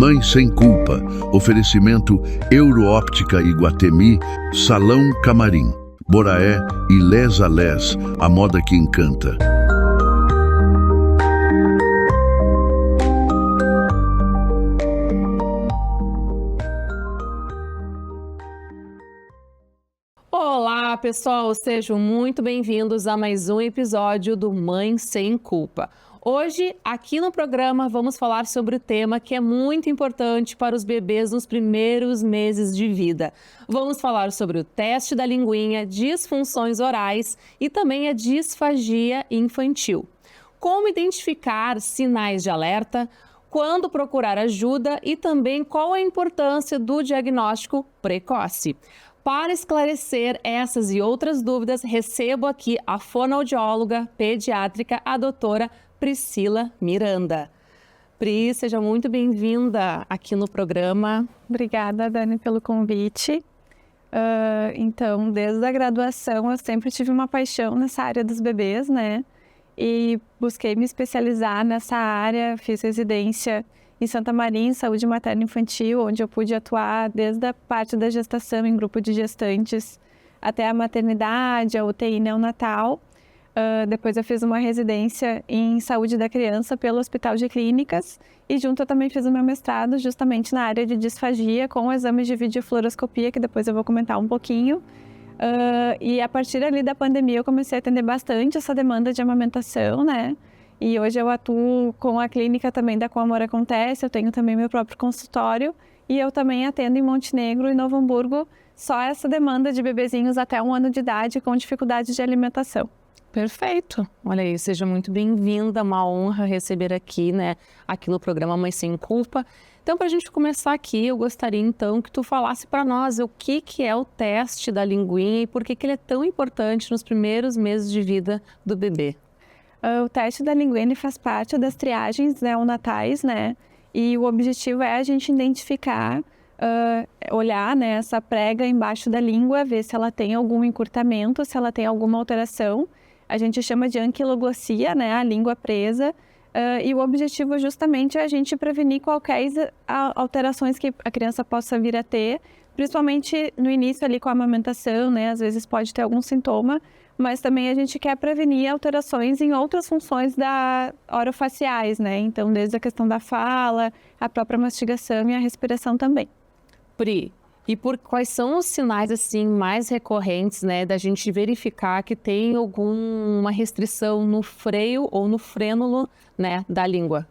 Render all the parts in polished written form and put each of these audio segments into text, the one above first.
Mãe Sem Culpa. Oferecimento Euroóptica Iguatemi, Salão Camarim, Boraé e Les a Les, a moda que encanta. Olá, pessoal! Sejam muito bem-vindos a mais um episódio do Mãe Sem Culpa. Hoje, aqui no programa, vamos falar sobre o tema que é muito importante para os bebês nos primeiros meses de vida. Vamos falar sobre o teste da linguinha, disfunções orais e também a disfagia infantil. Como identificar sinais de alerta, quando procurar ajuda e também qual a importância do diagnóstico precoce. Para esclarecer essas e outras dúvidas, recebo aqui a fonoaudióloga pediátrica, a doutora Priscila Miranda. Pri, seja muito bem-vinda aqui no programa. Obrigada, Dani, pelo convite. Então, desde a graduação, eu sempre tive uma paixão nessa área dos bebês, né? E busquei me especializar nessa área, fiz residência em Santa Maria, em saúde materno-infantil, onde eu pude atuar desde a parte da gestação em grupo de gestantes até a maternidade, a UTI neonatal. Depois eu fiz uma residência em saúde da criança pelo Hospital de Clínicas e junto eu também fiz o meu mestrado justamente na área de disfagia com exames de videofluoroscopia, que depois eu vou comentar um pouquinho. E a partir ali da pandemia eu comecei a atender bastante essa demanda de amamentação, né? E hoje eu atuo com a clínica também da Com Amor Acontece, eu tenho também meu próprio consultório e eu também atendo em Montenegro e Novo Hamburgo só essa demanda de bebezinhos até 1 ano de idade com dificuldades de alimentação. Perfeito. Olha aí, seja muito bem-vinda, uma honra receber aqui, né, aqui no programa Mãe Sem Culpa. Então, para a gente começar aqui, eu gostaria então que tu falasse para nós o que é o teste da linguinha e por que ele é tão importante nos primeiros meses de vida do bebê. O teste da linguinha ele faz parte das triagens neonatais, né? E o objetivo é a gente identificar, olhar, né, essa prega embaixo da língua, ver se ela tem algum encurtamento, se ela tem alguma alteração. A gente chama de anquiloglossia, né, a língua presa, e o objetivo justamente é a gente prevenir qualquer alterações que a criança possa vir a ter, principalmente no início ali com a amamentação, né, às vezes pode ter algum sintoma, mas também a gente quer prevenir alterações em outras funções orofaciais, né, então desde a questão da fala, a própria mastigação e a respiração também. Pri, e quais são os sinais assim mais recorrentes, né, da gente verificar que tem alguma restrição no freio ou no frênulo, né, da língua?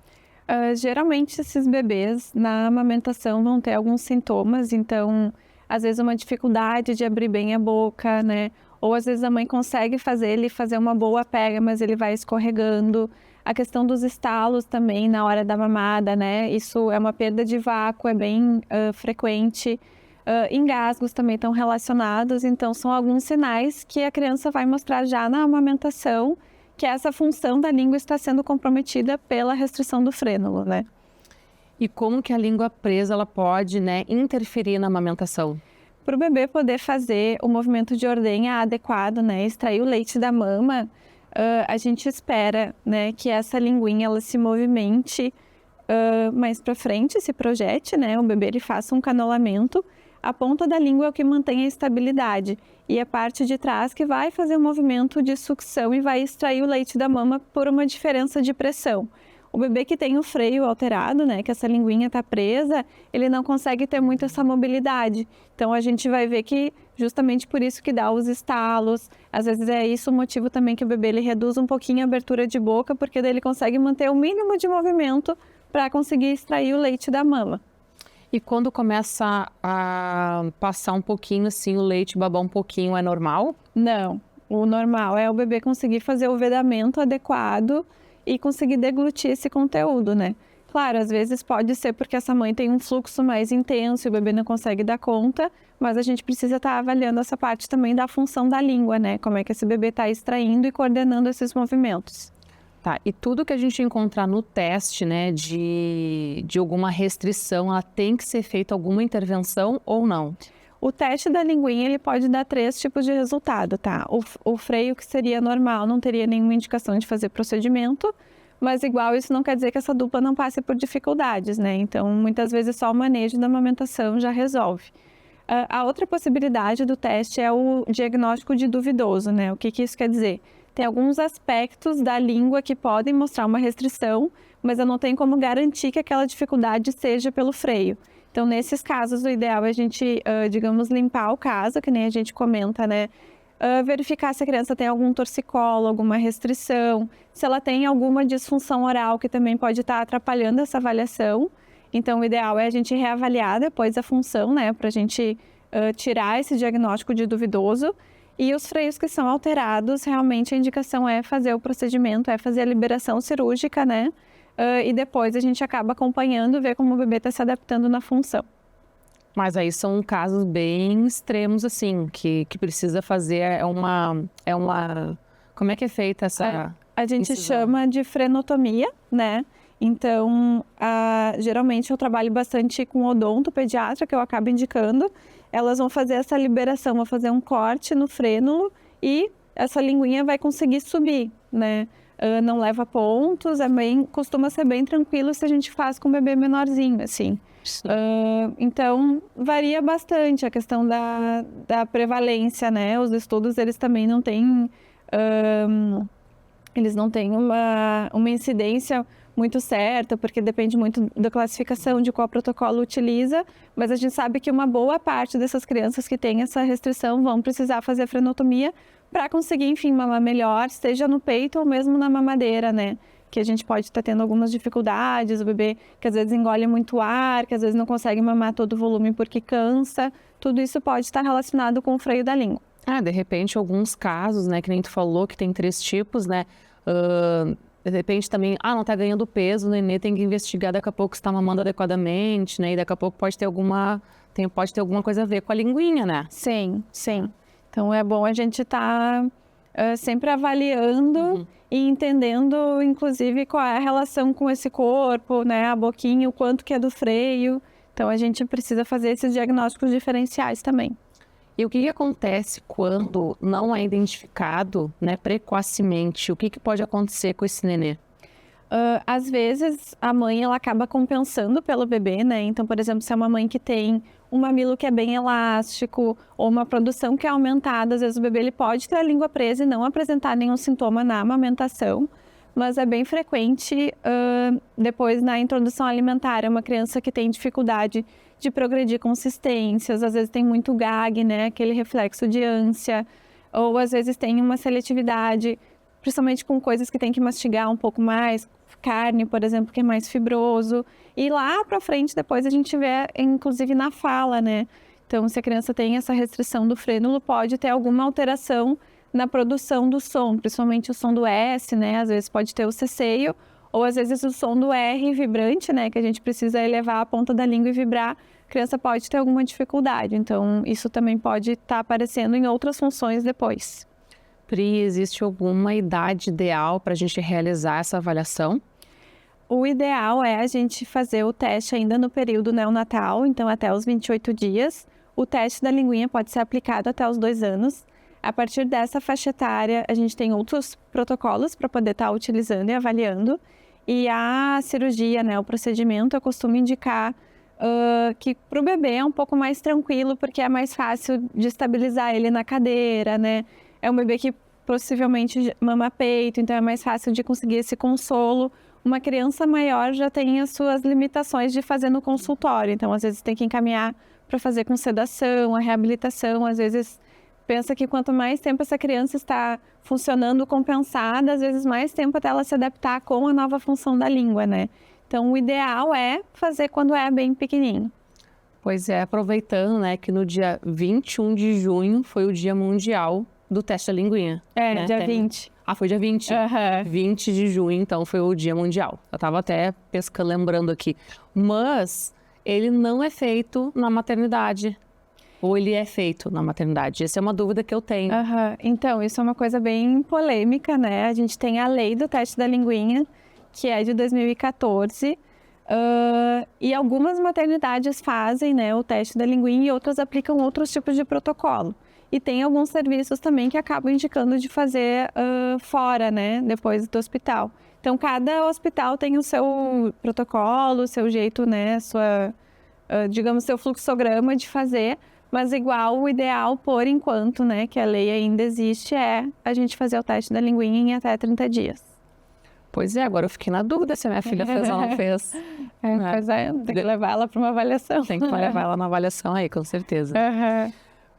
Geralmente esses bebês na amamentação vão ter alguns sintomas, então às vezes uma dificuldade de abrir bem a boca, né, ou às vezes a mãe consegue fazer uma boa pega, mas ele vai escorregando. A questão dos estalos também na hora da mamada, né, isso é uma perda de vácuo, é bem frequente. Engasgos também estão relacionados, então são alguns sinais que a criança vai mostrar já na amamentação que essa função da língua está sendo comprometida pela restrição do frênulo, né? E como que a língua presa ela pode, né, interferir na amamentação? Para o bebê poder fazer o movimento de ordenha adequado, né, extrair o leite da mama, a gente espera, né, que essa linguinha ela se movimente mais para frente, se projete, né, o bebê ele faça um canolamento. A ponta da língua é o que mantém a estabilidade e a parte de trás que vai fazer um movimento de sucção e vai extrair o leite da mama por uma diferença de pressão. O bebê que tem o freio alterado, né, que essa linguinha está presa, ele não consegue ter muito essa mobilidade. Então a gente vai ver que justamente por isso que dá os estalos, às vezes é isso o motivo também que o bebê ele reduz um pouquinho a abertura de boca, porque daí ele consegue manter o mínimo de movimento para conseguir extrair o leite da mama. E quando começa a passar um pouquinho assim, o leite babar um pouquinho, é normal? Não, o normal é o bebê conseguir fazer o vedamento adequado e conseguir deglutir esse conteúdo, né? Claro, às vezes pode ser porque essa mãe tem um fluxo mais intenso e o bebê não consegue dar conta, mas a gente precisa estar avaliando essa parte também da função da língua, né? Como é que esse bebê está extraindo e coordenando esses movimentos. Tá, e tudo que a gente encontrar no teste, né, de alguma restrição, ela tem que ser feita alguma intervenção ou não? O teste da linguinha, ele pode dar 3 tipos de resultado, tá? O freio, que seria normal, não teria nenhuma indicação de fazer procedimento, mas igual isso não quer dizer que essa dupla não passe por dificuldades, né? Então, muitas vezes só o manejo da amamentação já resolve. A outra possibilidade do teste é o diagnóstico de duvidoso, né? O que isso quer dizer? Tem alguns aspectos da língua que podem mostrar uma restrição, mas eu não tenho como garantir que aquela dificuldade seja pelo freio. Então, nesses casos, o ideal é a gente, digamos, limpar o caso, que nem a gente comenta, né? Verificar se a criança tem algum torcicolo, alguma restrição, se ela tem alguma disfunção oral que também pode estar atrapalhando essa avaliação. Então, o ideal é a gente reavaliar depois a função, né? Para a gente tirar esse diagnóstico de duvidoso. E os freios que são alterados, realmente a indicação é fazer o procedimento, é fazer a liberação cirúrgica, né? E depois a gente acaba acompanhando, ver como o bebê está se adaptando na função. Mas aí são casos bem extremos, assim, que precisa fazer Como é que é feita essa... A gente incisão? chama de frenotomia, né? Então, geralmente eu trabalho bastante com odonto pediatra, que eu acabo indicando. Elas vão fazer essa liberação, vão fazer um corte no frênulo e essa linguinha vai conseguir subir, né? Não leva pontos, costuma ser bem tranquilo se a gente faz com um bebê menorzinho, assim. Então, varia bastante a questão da prevalência, né? Os estudos, eles também não têm... eles não têm uma incidência muito certa, porque depende muito da classificação de qual protocolo utiliza, mas a gente sabe que uma boa parte dessas crianças que têm essa restrição vão precisar fazer frenotomia para conseguir, enfim, mamar melhor, seja no peito ou mesmo na mamadeira, né? Que a gente pode estar tendo algumas dificuldades, o bebê que às vezes engole muito ar, que às vezes não consegue mamar todo o volume porque cansa, tudo isso pode estar relacionado com o freio da língua. De repente, alguns casos, né, que nem tu falou, que tem 3 tipos, né, de repente também, não tá ganhando peso, o nenê tem que investigar daqui a pouco se tá mamando adequadamente, né, e daqui a pouco pode ter alguma coisa a ver com a linguinha, né? Sim, sim. Então, é bom a gente estar sempre avaliando e entendendo, inclusive, qual é a relação com esse corpo, né, a boquinha, o quanto que é do freio. Então, a gente precisa fazer esses diagnósticos diferenciais também. E o que acontece quando não é identificado, né, precocemente? O que pode acontecer com esse nenê? Às vezes, a mãe ela acaba compensando pelo bebê, né? Então, por exemplo, se é uma mãe que tem um mamilo que é bem elástico ou uma produção que é aumentada, às vezes o bebê ele pode ter a língua presa e não apresentar nenhum sintoma na amamentação, mas é bem frequente depois na introdução alimentar, é uma criança que tem dificuldade de progredir consistências, às vezes tem muito gag, né? Aquele reflexo de ânsia, ou às vezes tem uma seletividade, principalmente com coisas que tem que mastigar um pouco mais, carne, por exemplo, que é mais fibroso. E lá pra frente, depois a gente vê, inclusive, na fala, né? Então, se a criança tem essa restrição do frênulo, pode ter alguma alteração na produção do som, principalmente o som do S, né? Às vezes pode ter o ceceio, ou às vezes o som do R vibrante, né? Que a gente precisa elevar a ponta da língua e vibrar. A criança pode ter alguma dificuldade. Então, isso também pode estar aparecendo em outras funções depois. Pri, existe alguma idade ideal para a gente realizar essa avaliação? O ideal é a gente fazer o teste ainda no período neonatal, então até os 28 dias. O teste da linguinha pode ser aplicado até os 2 anos. A partir dessa faixa etária, a gente tem outros protocolos para poder estar utilizando e avaliando. E a cirurgia, né, o procedimento, eu costumo indicar que para o bebê é um pouco mais tranquilo, porque é mais fácil de estabilizar ele na cadeira, né? É um bebê que possivelmente mama peito, então é mais fácil de conseguir esse consolo. Uma criança maior já tem as suas limitações de fazer no consultório, então às vezes tem que encaminhar para fazer com sedação, a reabilitação, às vezes pensa que quanto mais tempo essa criança está funcionando compensada, às vezes mais tempo até ela se adaptar com a nova função da língua, né? Então o ideal é fazer quando é bem pequenininho. Pois é, aproveitando, né, que no dia 21 de junho foi o Dia Mundial do Teste da Linguinha. Né? Dia 20. Foi dia 20. 20 de junho, então, foi o Dia Mundial. Eu tava até lembrando aqui. Mas ele não é feito na maternidade. Ou ele é feito na maternidade? Essa é uma dúvida que eu tenho. Então, isso é uma coisa bem polêmica, né? A gente tem a lei do teste da linguinha, que é de 2014. E algumas maternidades fazem, né, o teste da linguinha e outras aplicam outros tipos de protocolo. E tem alguns serviços também que acabam indicando de fazer fora, né, depois do hospital. Então, cada hospital tem o seu protocolo, o seu jeito, né, digamos, seu fluxograma de fazer, mas igual o ideal, por enquanto, né, que a lei ainda existe, é a gente fazer o teste da linguinha em até 30 dias. Pois é, agora eu fiquei na dúvida se a minha filha fez ou não fez. Pois é, tem que levar ela para uma avaliação. Tem que levar ela na avaliação aí, com certeza. Uhum.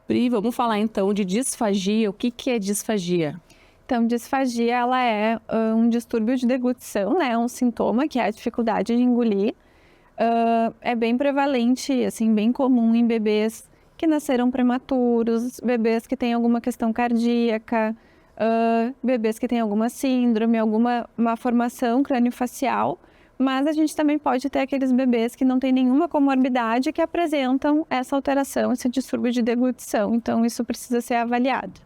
Pri, vamos falar então de disfagia. O que é disfagia? Então, disfagia, ela é um distúrbio de deglutição, né? Um sintoma que é a dificuldade de engolir. É bem prevalente, assim, bem comum em bebês que nasceram prematuros, bebês que têm alguma questão cardíaca, bebês que têm alguma síndrome, alguma malformação craniofacial, mas a gente também pode ter aqueles bebês que não têm nenhuma comorbidade que apresentam essa alteração, esse distúrbio de deglutição. Então, isso precisa ser avaliado.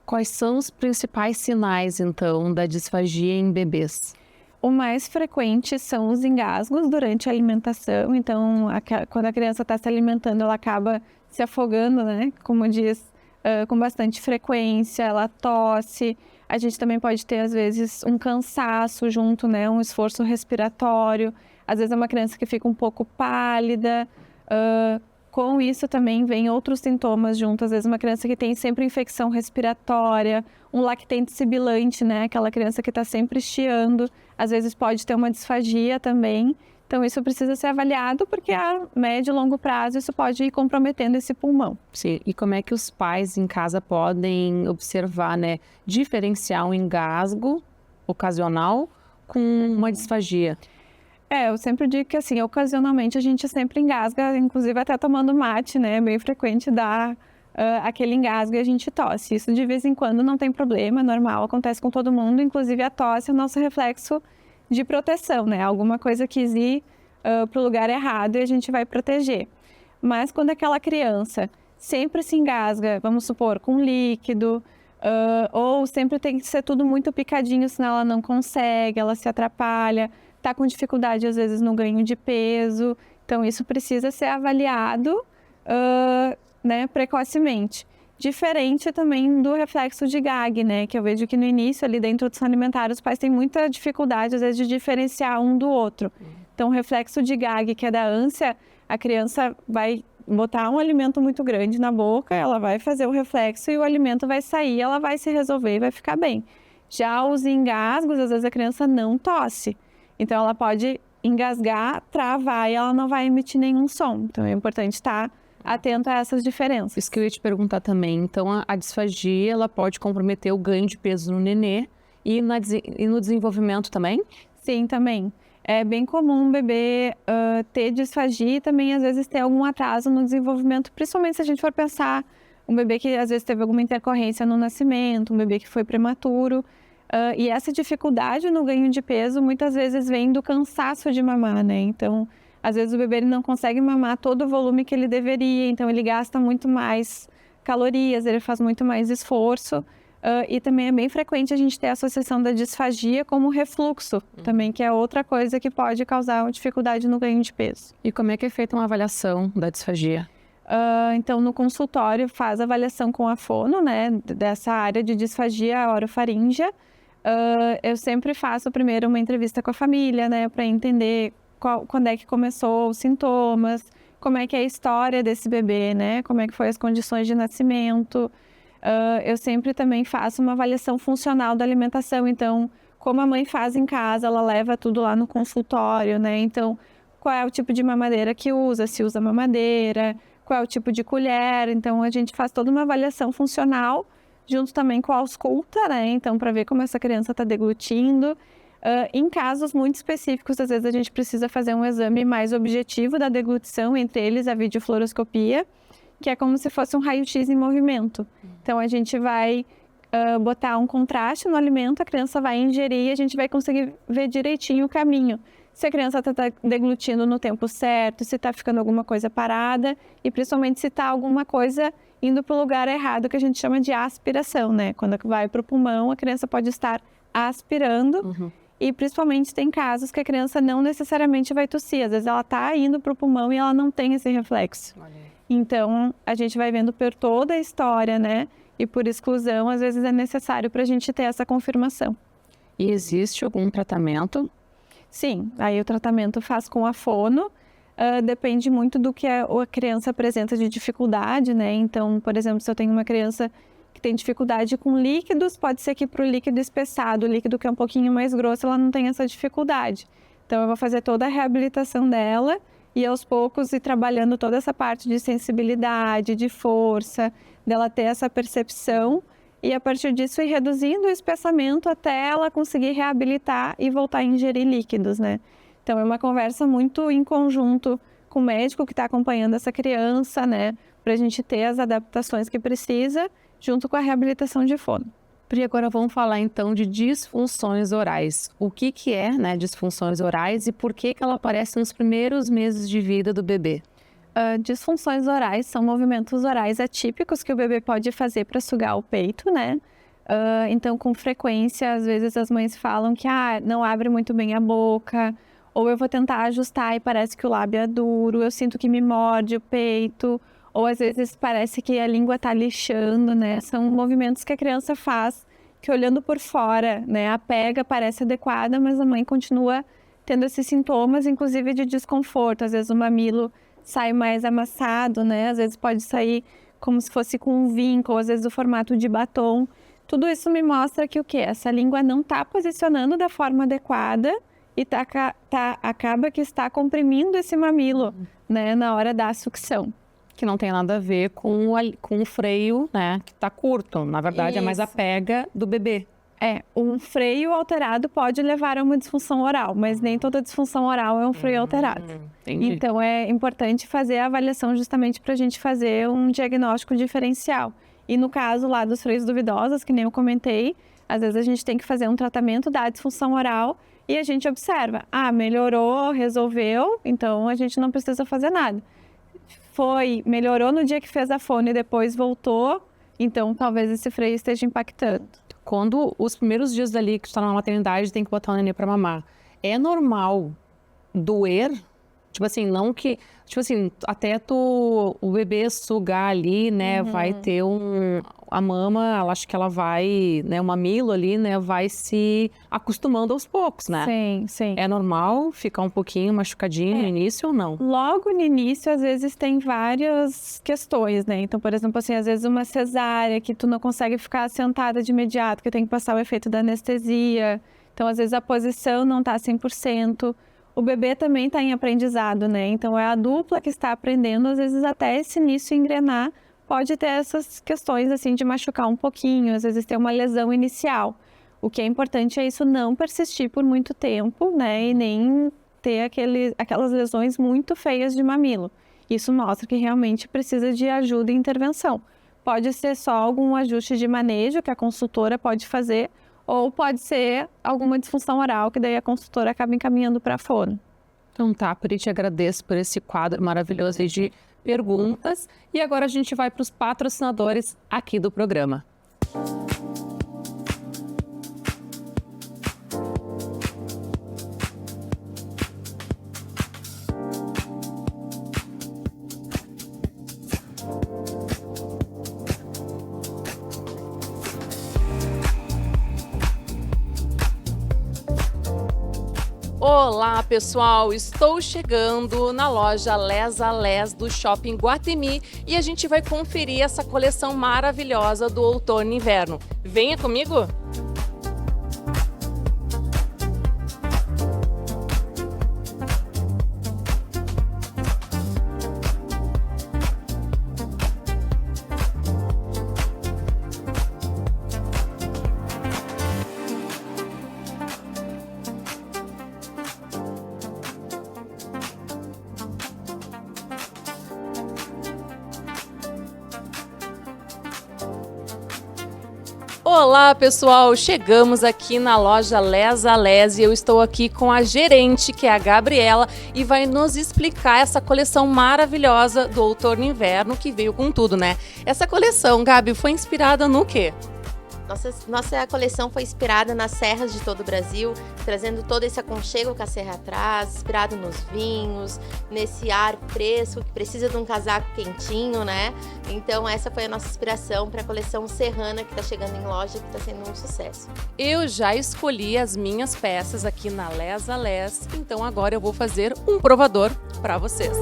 Quais são os principais sinais, então, da disfagia em bebês? O mais frequente são os engasgos durante a alimentação. Então, quando a criança está se alimentando, ela acaba se afogando, né? Como diz, com bastante frequência, ela tosse. A gente também pode ter, às vezes, um cansaço junto, né? Um esforço respiratório. Às vezes é uma criança que fica um pouco pálida. Com isso também vem outros sintomas junto. Às vezes uma criança que tem sempre infecção respiratória, um lactente sibilante, né? Aquela criança que está sempre chiando. Às vezes pode ter uma disfagia também. Então isso precisa ser avaliado porque a médio e longo prazo isso pode ir comprometendo esse pulmão. Sim, e como é que os pais em casa podem observar, né? Diferenciar um engasgo ocasional com uma disfagia? Eu sempre digo que, assim, ocasionalmente a gente sempre engasga, inclusive até tomando mate, né? É bem frequente dar aquele engasgo e a gente tosse. Isso de vez em quando não tem problema, é normal, acontece com todo mundo, inclusive a tosse é o nosso reflexo de proteção, né? Alguma coisa quis ir para o lugar errado e a gente vai proteger. Mas quando aquela criança sempre se engasga, vamos supor, com líquido, ou sempre tem que ser tudo muito picadinho, senão ela não consegue, ela se atrapalha, está com dificuldade, às vezes, no ganho de peso. Então, isso precisa ser avaliado né, precocemente. Diferente também do reflexo de gag, né? Que eu vejo que no início, ali da introdução alimentar, os pais têm muita dificuldade, às vezes, de diferenciar um do outro. Então, o reflexo de gag, que é da ânsia, a criança vai botar um alimento muito grande na boca, ela vai fazer o reflexo e o alimento vai sair, ela vai se resolver e vai ficar bem. Já os engasgos, às vezes, a criança não tosse. Então, ela pode engasgar, travar e ela não vai emitir nenhum som. Então, é importante estar atento a essas diferenças. Isso que eu ia te perguntar também. Então, a disfagia, ela pode comprometer o ganho de peso no nenê e no desenvolvimento também? Sim, também. É bem comum um bebê ter disfagia e também, às vezes, ter algum atraso no desenvolvimento, principalmente se a gente for pensar um bebê que, às vezes, teve alguma intercorrência no nascimento, um bebê que foi prematuro. E essa dificuldade no ganho de peso muitas vezes vem do cansaço de mamar, né? Então, às vezes o bebê ele não consegue mamar todo o volume que ele deveria, então ele gasta muito mais calorias, ele faz muito mais esforço. E também é bem frequente a gente ter a associação da disfagia como refluxo, também, que é outra coisa que pode causar uma dificuldade no ganho de peso. E como é que é feita uma avaliação da disfagia? Então, no consultório faz avaliação com a fono, né? Dessa área de disfagia orofaríngea. Eu sempre faço primeiro uma entrevista com a família, né, para entender quando é que começou os sintomas, como é que é a história desse bebê, né, como é que foi as condições de nascimento. Eu sempre também faço uma avaliação funcional da alimentação, então, como a mãe faz em casa, ela leva tudo lá no consultório, né, então, qual é o tipo de mamadeira que usa, se usa mamadeira, qual é o tipo de colher, então a gente faz toda uma avaliação funcional, junto também com a ausculta, né? Então, para ver como essa criança está deglutindo. Em casos muito específicos, às vezes a gente precisa fazer um exame mais objetivo da deglutição, entre eles a videofluoroscopia, que é como se fosse um raio-x em movimento. Então, a gente vai botar um contraste no alimento, a criança vai ingerir e a gente vai conseguir ver direitinho o caminho. Se a criança está deglutindo no tempo certo, se está ficando alguma coisa parada e principalmente se está alguma coisa indo para o lugar errado, que a gente chama de aspiração, né? Quando vai para o pulmão, a criança pode estar aspirando e principalmente tem casos que a criança não necessariamente vai tossir. Às vezes ela está indo para o pulmão e ela não tem esse reflexo. Então, a gente vai vendo por toda a história, né? E por exclusão, às vezes é necessário para a gente ter essa confirmação. E existe algum tratamento? Sim, aí o tratamento faz com a fono, depende muito do que a criança apresenta de dificuldade, né? Então, por exemplo, se eu tenho uma criança que tem dificuldade com líquidos, pode ser que para o líquido espessado, o líquido que é um pouquinho mais grosso, ela não tem essa dificuldade. Então, eu vou fazer toda a reabilitação dela e aos poucos ir trabalhando toda essa parte de sensibilidade, de força, dela ter essa percepção e a partir disso ir reduzindo o espessamento até ela conseguir reabilitar e voltar a ingerir líquidos, né? Então, é uma conversa muito em conjunto com o médico que está acompanhando essa criança, né? Para a gente ter as adaptações que precisa, junto com a reabilitação de fono. Pri, agora vamos falar então de disfunções orais. O que é, né, disfunções orais e por que ela aparece nos primeiros meses de vida do bebê? Disfunções orais são movimentos orais atípicos que o bebê pode fazer para sugar o peito, né? Então, com frequência, às vezes as mães falam que não abre muito bem a boca, ou eu vou tentar ajustar e parece que o lábio é duro, eu sinto que me morde o peito, ou às vezes parece que a língua está lixando, né? São movimentos que a criança faz, que olhando por fora, né? A pega parece adequada, mas a mãe continua tendo esses sintomas, inclusive de desconforto. Às vezes o mamilo sai mais amassado, né? Às vezes pode sair como se fosse com um vinco, ou às vezes o formato de batom. Tudo isso me mostra que o quê? Essa língua não está posicionando da forma adequada e acaba que está comprimindo esse mamilo, né? Na hora da sucção. Que não tem nada a ver com o freio, né? Que está curto. Na verdade, é mais a pega do bebê. Um freio alterado pode levar a uma disfunção oral, mas nem toda disfunção oral é um freio alterado. Entendi. Então, é importante fazer a avaliação justamente para a gente fazer um diagnóstico diferencial. E no caso lá dos freios duvidosos, que nem eu comentei, às vezes a gente tem que fazer um tratamento da disfunção oral e a gente observa, melhorou, resolveu, então a gente não precisa fazer nada. Melhorou no dia que fez a fono e depois voltou, então talvez esse freio esteja impactando. Quando os primeiros dias dali que tu tá na maternidade tem que botar o nenê pra mamar, é normal doer? Tipo assim, não que... Tipo assim, até o bebê sugar ali, né, vai ter a mama, ela acho que ela vai, né, o mamilo ali, né, vai se acostumando aos poucos, né? Sim, sim. É normal ficar um pouquinho machucadinho no início ou não? Logo no início, às vezes tem várias questões, né? Então, por exemplo, assim, às vezes uma cesárea que tu não consegue ficar sentada de imediato, que tem que passar o efeito da anestesia. Então, às vezes a posição não tá 100%. O bebê também está em aprendizado, né? Então, é a dupla que está aprendendo, às vezes até esse início engrenar, pode ter essas questões, assim, de machucar um pouquinho, às vezes ter uma lesão inicial. O que é importante é isso não persistir por muito tempo, né? E nem ter aquelas lesões muito feias de mamilo. Isso mostra que realmente precisa de ajuda e intervenção. Pode ser só algum ajuste de manejo que a consultora pode fazer, ou pode ser alguma disfunção oral, que daí a consultora acaba encaminhando para a fono. Então tá, Pri, te agradeço por esse quadro maravilhoso aí de perguntas. E agora a gente vai para os patrocinadores aqui do programa. Olá pessoal, estou chegando na loja Les a Les do Shopping Guatemi e a gente vai conferir essa coleção maravilhosa do outono e inverno. Venha comigo! Olá pessoal, chegamos aqui na loja Les a Les e eu estou aqui com a gerente, que é a Gabriela, e vai nos explicar essa coleção maravilhosa do outono e inverno que veio com tudo, né? Essa coleção, Gabi, foi inspirada no quê? Nossa coleção foi inspirada nas serras de todo o Brasil, trazendo todo esse aconchego que a serra traz, inspirado nos vinhos, nesse ar fresco que precisa de um casaco quentinho, né? Então essa foi a nossa inspiração para a coleção serrana que está chegando em loja, que está sendo um sucesso. Eu já escolhi as minhas peças aqui na Les a Les, então agora eu vou fazer um provador para vocês.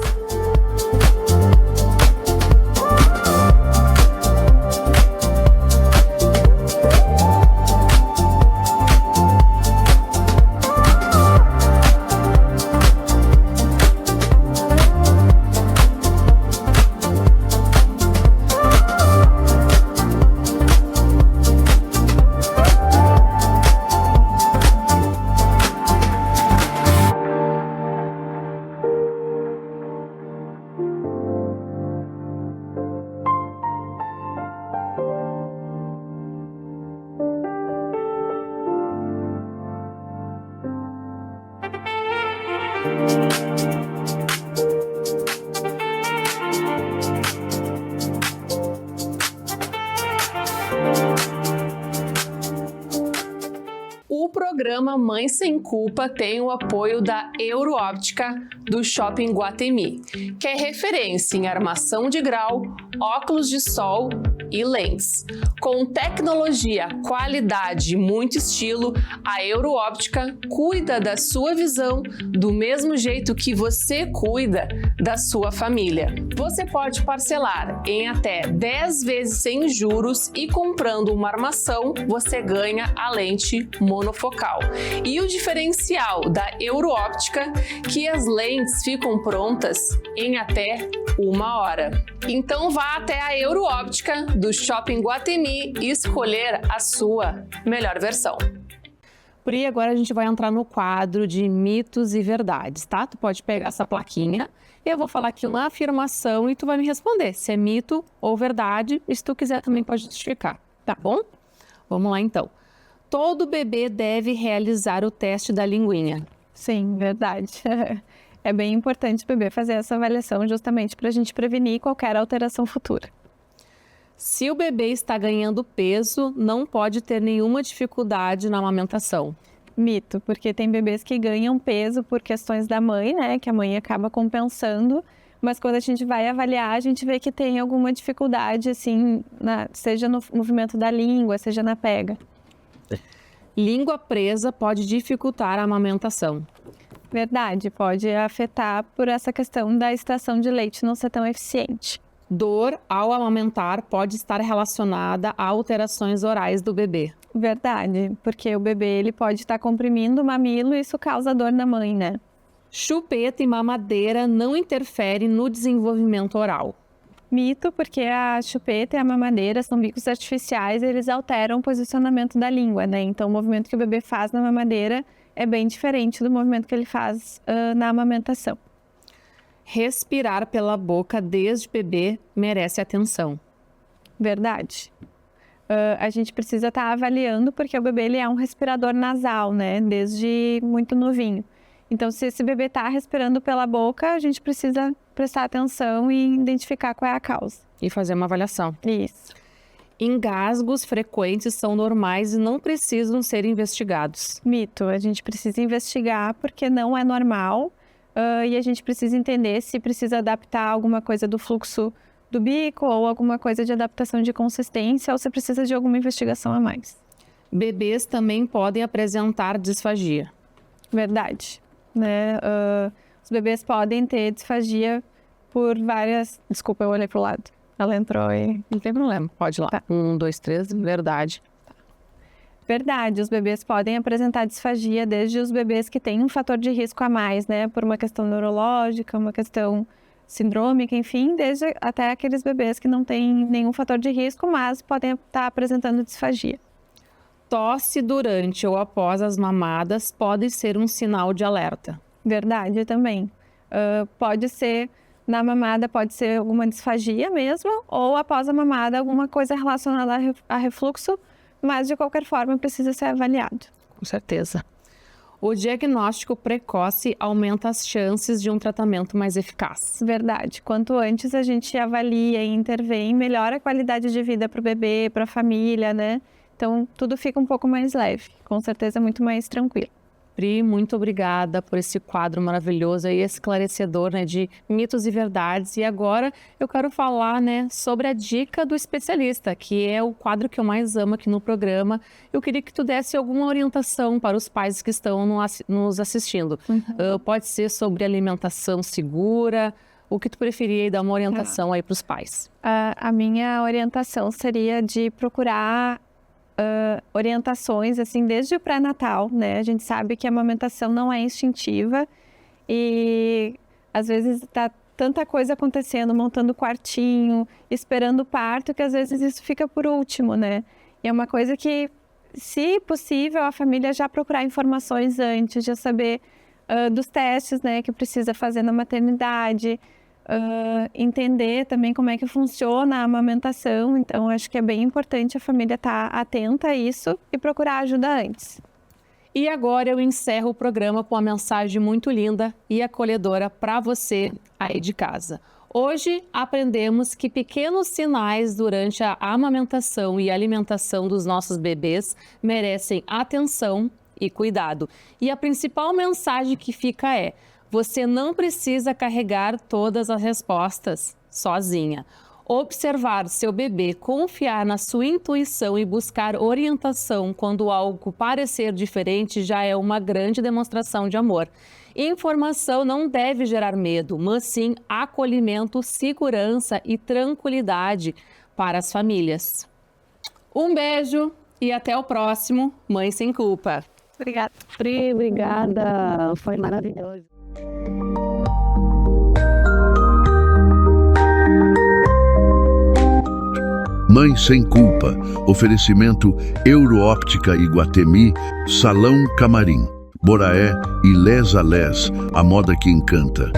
O programa Mãe Sem Culpa tem o apoio da Euroóptica do Shopping Guatemi, que é referência em armação de grau, óculos de sol e lentes. Com tecnologia, qualidade e muito estilo, a Euroóptica cuida da sua visão do mesmo jeito que você cuida da sua família. Você pode parcelar em até 10 vezes sem juros e comprando uma armação, você ganha a lente monofocal. E o diferencial da Euroóptica, que as lentes ficam prontas em até 1 hora. Então vá até a Euroóptica do Shopping Guatemi e escolher a sua melhor versão. Pri, agora a gente vai entrar no quadro de mitos e verdades, tá? Tu pode pegar essa plaquinha e eu vou falar aqui uma afirmação e tu vai me responder se é mito ou verdade, e se tu quiser também pode justificar, tá bom? Vamos lá então. Todo bebê deve realizar o teste da linguinha. Sim, verdade. É bem importante o bebê fazer essa avaliação justamente para a gente prevenir qualquer alteração futura. Se o bebê está ganhando peso, não pode ter nenhuma dificuldade na amamentação. Mito, porque tem bebês que ganham peso por questões da mãe, né? Que a mãe acaba compensando, mas quando a gente vai avaliar, a gente vê que tem alguma dificuldade, assim, seja no movimento da língua, seja na pega. Língua presa pode dificultar a amamentação. Verdade, pode afetar por essa questão da extração de leite não ser tão eficiente. Dor ao amamentar pode estar relacionada a alterações orais do bebê. Verdade, porque o bebê ele pode estar comprimindo o mamilo e isso causa dor na mãe, né? Chupeta e mamadeira não interferem no desenvolvimento oral. Mito, porque a chupeta e a mamadeira são bicos artificiais e eles alteram o posicionamento da língua, né? Então o movimento que o bebê faz na mamadeira é bem diferente do movimento que ele faz na amamentação. Respirar pela boca desde bebê merece atenção. Verdade. A gente precisa estar avaliando porque o bebê ele é um respirador nasal, né? Desde muito novinho. Então, se esse bebê está respirando pela boca, a gente precisa prestar atenção e identificar qual é a causa. E fazer uma avaliação. Isso. Engasgos frequentes são normais e não precisam ser investigados. Mito. A gente precisa investigar porque não é normal. E a gente precisa entender se precisa adaptar alguma coisa do fluxo do bico ou alguma coisa de adaptação de consistência ou se precisa de alguma investigação a mais. Bebês também podem apresentar disfagia. Verdade. Né? Os bebês podem ter disfagia por várias... Desculpa, eu olhei pro lado. Ela entrou e... Não tem problema, pode ir lá. Tá. 1, 2, 3, verdade. Verdade, os bebês podem apresentar disfagia desde os bebês que têm um fator de risco a mais, né? Por uma questão neurológica, uma questão sindrômica, enfim, desde até aqueles bebês que não têm nenhum fator de risco, mas podem estar apresentando disfagia. Tosse durante ou após as mamadas pode ser um sinal de alerta. Verdade também. Pode ser na mamada, pode ser alguma disfagia mesmo, ou após a mamada alguma coisa relacionada a refluxo, mas de qualquer forma precisa ser avaliado. Com certeza. O diagnóstico precoce aumenta as chances de um tratamento mais eficaz. Verdade. Quanto antes a gente avalia e intervém, melhora a qualidade de vida para o bebê, para a família, né? Então, tudo fica um pouco mais leve, com certeza muito mais tranquilo. Pri, muito obrigada por esse quadro maravilhoso e esclarecedor, né, de mitos e verdades. E agora eu quero falar, né, sobre a dica do especialista, que é o quadro que eu mais amo aqui no programa. Eu queria que tu desse alguma orientação para os pais que estão nos assistindo. Pode ser sobre alimentação segura, o que tu preferia e dar uma orientação aí para os pais. A minha orientação seria de procurar orientações, assim, desde o pré-natal, né? A gente sabe que a amamentação não é instintiva e às vezes tá tanta coisa acontecendo, montando quartinho, esperando o parto, que às vezes isso fica por último, né? E é uma coisa que, se possível, a família já procurar informações antes, já saber dos testes, né, que precisa fazer na maternidade, entender também como é que funciona a amamentação. Então, acho que é bem importante a família estar atenta a isso e procurar ajuda antes. E agora eu encerro o programa com uma mensagem muito linda e acolhedora para você aí de casa. Hoje aprendemos que pequenos sinais durante a amamentação e alimentação dos nossos bebês merecem atenção e cuidado. E a principal mensagem que fica é: você não precisa carregar todas as respostas sozinha. Observar seu bebê, confiar na sua intuição e buscar orientação quando algo parecer diferente já é uma grande demonstração de amor. Informação não deve gerar medo, mas sim acolhimento, segurança e tranquilidade para as famílias. Um beijo e até o próximo Mãe Sem Culpa. Obrigada. Pri, obrigada. Foi maravilhoso. Mãe Sem Culpa. Oferecimento Euroóptica Iguatemi, Salão Camarim, Boraé e Les a Les, a moda que encanta.